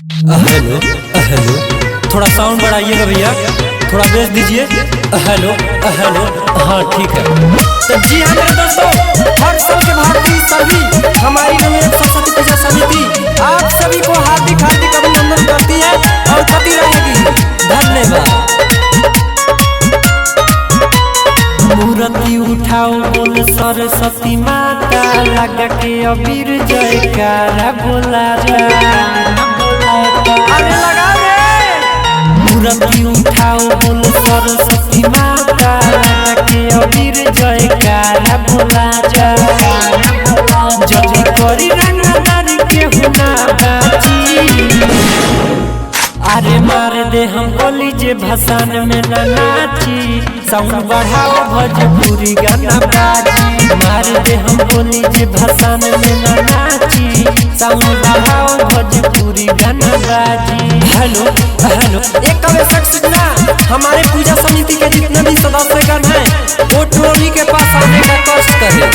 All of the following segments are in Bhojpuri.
हेलो हेलो, थोड़ा साउंड बढ़ाइएगा भैया, थोड़ा बेस दीजिए। हेलो हेलो, हाँ ठीक है। तो जी हाँ मेरे दोस्तों, हर साल के भारतीय सभी हमारी नवयुग सरस्वती पूजा समिति आप सभी को हार्दिक हार्दिक अभिनंदन करती है और करती रहेगी। धन्यवाद। मूर्ति उठाओ बोल सरस्वती माता, लगा के अबीर जयकारा बोला अरे लगा रे। मूर्ति उठाओ बोल सरस्वती माता, लगा के अबीर जयकारा बोला जल्दी करी रंगदारी के हुना बाजी। अरे मार दे हम गोली जे भसान में न नाची, साउंड बढ़ाओ भोजपुरी गाना बाजी। मार दे हम गोली जे भसान में न नाची, साउंड बढ़ाओ भोजपुरी गाना बाजी। हेलो हेलो, एक कवे शख्स ना हमारे पूजा समिति के जितने भी सदस्यगण हैं वो टोली के पास आने का कष्ट करें।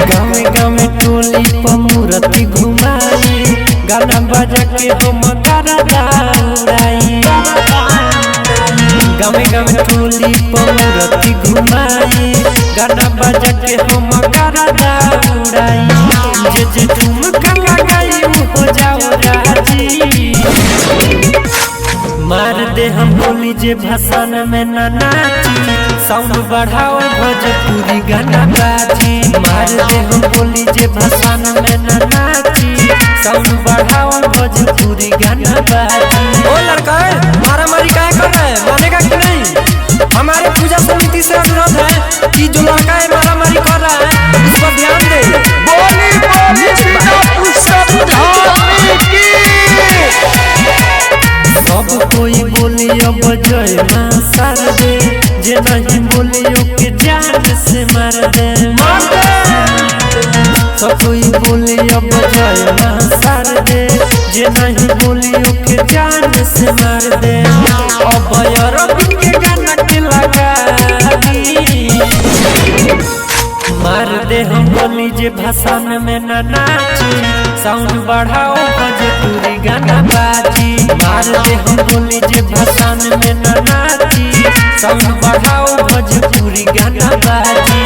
गाँव गाँव टोली पर मूर्ति घुमाई, गाना बजा के हम करदा उड़ाई। गाँव गाँव टोली पर मूर्ति घुमाई, गाना बजा के हम करदा उड़ाई। जे तुम गंगा गाई हो जाओ राजी। मार दे हम बोली जे भसान में न नाची, साउंड बढ़ाओ भोजपुरी गाना बाजी। मार दे हम बोली जे भसान में न नाची, साउंड बढ़ाओ भोजपुरी गाना बाजी। ओ लड़का मारा मारी क्या कर रहा है, मानेगा कि नहीं? हमारे पूजा समिति से अनुरोध है कि जो लड़का है मारा मारी कर रहा है उस पर ध्यान दे। सब कोई बोली अब जय मां शारदे, जे नहीं बोली ओके जान से मार दे। सब कोई बोली अब जय मां शारदे, जे नहीं बोली ओके जान से मार दे। अब अरबी के गाना के लगा मार दे हम बोली जे भसान में न नाची, साउंड बढ़ाओ भोजपुरी गाना बाजी। मार दे हम बोली जे भसान में न नाची, साउंड बढ़ाओ भोजपुरी गाना बाजी।